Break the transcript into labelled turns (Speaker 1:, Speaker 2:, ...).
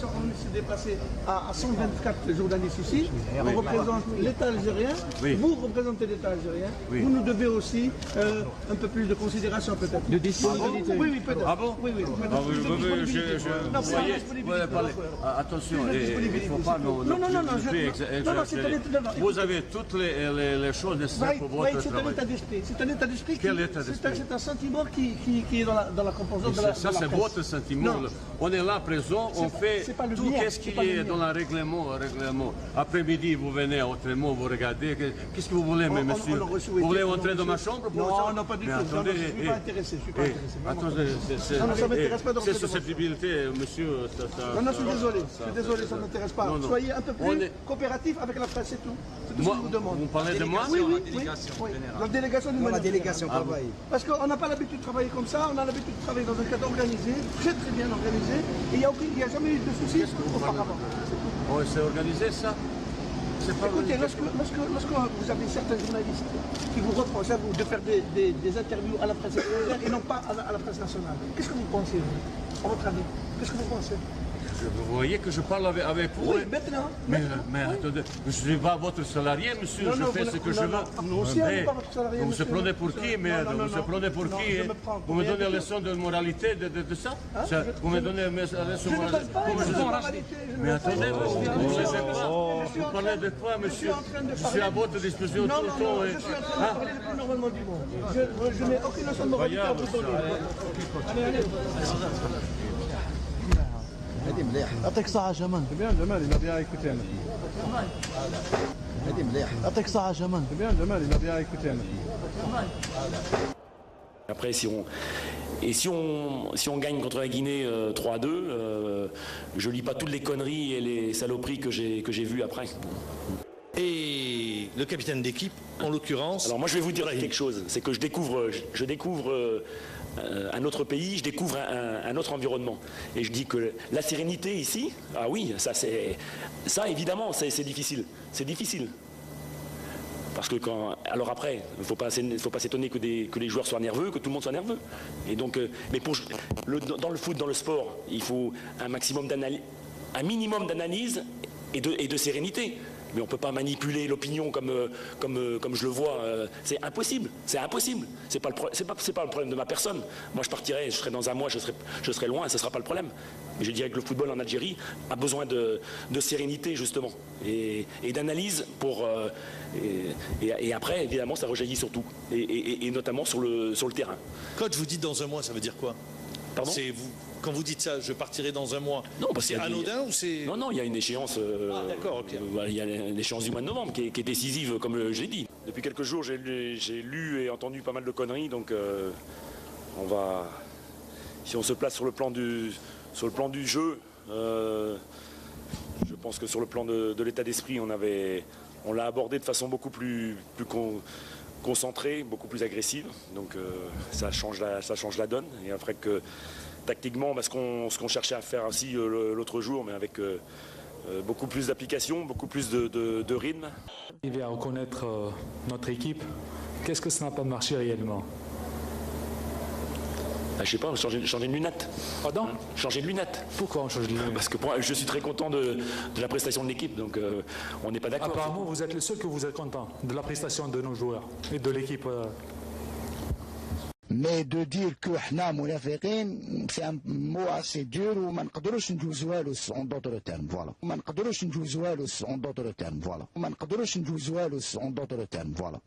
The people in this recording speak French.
Speaker 1: on s'est déplacé à 124 journalistes ici. On représente l'État algérien. Vous représentez l'État algérien. Vous nous devez aussi un peu plus de considération peut-être. De disponibilité. Oui, peut-être.
Speaker 2: Ah bon?
Speaker 1: Oui.
Speaker 2: Attention, il ne faut pas nous Vous avez toutes les choses nécessaires pour votre travail.
Speaker 1: C'est un état d'esprit.
Speaker 2: Quel état d'esprit?
Speaker 1: C'est un sentiment qui est dans la composante de la
Speaker 2: Ça, c'est votre sentiment. On est là présent, on fait tout ce qu'il y a dans le règlement. Après-midi, vous venez autrement, vous regardez. Qu'est-ce que vous voulez, monsieur? Vous voulez entrer dans ma chambre?
Speaker 1: Non, pas du tout. Je ne suis pas intéressé.
Speaker 2: Attendez, c'est susceptibilité, monsieur.
Speaker 1: Non, je suis désolé, ça ne m'intéresse pas. Soyez un peu plus coopératif avec la presse, c'est tout. C'est tout ce que je vous demande.
Speaker 2: Vous parlez de moi?
Speaker 1: Oui. La délégation
Speaker 3: travaille.
Speaker 1: Parce qu'on n'a pas l'habitude de travailler comme ça, on a l'habitude de travailler dans un cadre organisé, très bien organisé, et il n'y a jamais eu de soucis auparavant.
Speaker 2: C'est organisé ça?
Speaker 1: Écoutez, lorsque vous avez certains journalistes qui vous reprochent à vous de faire des interviews à la presse étrangère et non pas à la presse nationale, qu'est-ce que vous pensez, vous, à votre avis? Qu'est-ce que vous pensez?
Speaker 2: Vous voyez que je parle avec vous.
Speaker 1: Oui, maintenant.
Speaker 2: Mais attendez, je ne suis pas votre salarié, monsieur, je fais ce que je veux.
Speaker 1: Nous aussi, on n'est pas votre salarié.
Speaker 2: Vous se prenez pour qui, merde? Vous se prenez pour qui? Vous me donnez la leçon de moralité de ça? Vous me donnez la leçon de moralité? Mais attendez, vous parlez de quoi, monsieur? Je suis à votre disposition tout le temps.
Speaker 1: Je suis en train de parler le plus normalement du monde. Je n'ai aucune leçon de moralité à vous donner. Allez.
Speaker 3: يعطيك الصحة جمال.
Speaker 4: C'est bien Jamal, il a bien écouté.
Speaker 3: يعطيك الصحة جمال.
Speaker 4: C'est bien Jamal, il a bien écouté.
Speaker 5: Après, si on gagne contre la Guinée 3-2, je lis pas toutes les conneries et les saloperies que j'ai vues après.
Speaker 6: Et le capitaine d'équipe, en l'occurrence...
Speaker 5: Alors moi je vais vous dire quelque chose, c'est que je découvre un autre pays, je découvre un autre environnement. Et je dis que la sérénité ici, ah oui, ça évidemment c'est difficile. C'est difficile. Parce que alors après, il ne faut pas s'étonner que les joueurs soient nerveux, que tout le monde soit nerveux. Et donc, mais dans le foot, dans le sport, il faut un minimum d'analyse et de sérénité. Mais on ne peut pas manipuler l'opinion comme je le vois. C'est impossible. C'est impossible. C'est pas le problème de ma personne. Moi, je partirai, je serai dans un mois, je serai loin, ce ne sera pas le problème. Mais je dirais que le football en Algérie a besoin de sérénité, justement, et d'analyse et après, évidemment, ça rejaillit sur tout, et notamment sur le terrain.
Speaker 6: Coach, vous dites dans un mois, ça veut dire quoi?
Speaker 5: Pardon?
Speaker 6: Quand vous dites ça, je partirai dans un mois, c'est anodin ou c'est...
Speaker 5: Non, il y a une échéance.
Speaker 6: D'accord, ok.
Speaker 5: Il y a une échéance du mois de novembre qui est décisive, comme je l'ai dit. Depuis quelques jours, j'ai lu et entendu pas mal de conneries, donc on va. Si on se place sur le plan du jeu, je pense que sur le plan de l'état d'esprit, on l'a abordé de façon beaucoup plus concentrée, beaucoup plus agressive. Donc ça change la donne. Et après que tactiquement, ce qu'on cherchait à faire aussi l'autre jour, mais avec beaucoup plus d'application, beaucoup plus de rythme.
Speaker 7: Arriver à reconnaître notre équipe, qu'est-ce que ça n'a pas marché réellement?
Speaker 5: Je sais pas, changer de lunettes.
Speaker 7: Pardon?
Speaker 5: Changer de lunettes.
Speaker 7: Pourquoi on change de lunettes?
Speaker 5: Parce que je suis très content de la prestation de l'équipe, donc on n'est pas d'accord.
Speaker 7: Apparemment, vous êtes le seul que vous êtes content de la prestation de nos joueurs et de l'équipe.
Speaker 3: Mais de dire que احنا منافقين c'est un mot assez dur وما نقدروش نجوزوها له en d'autres termes, voilà. ما نقدروش نجوزوها له en d'autres termes, voilà. ما نقدروش نجوزوها له en d'autres termes, voilà.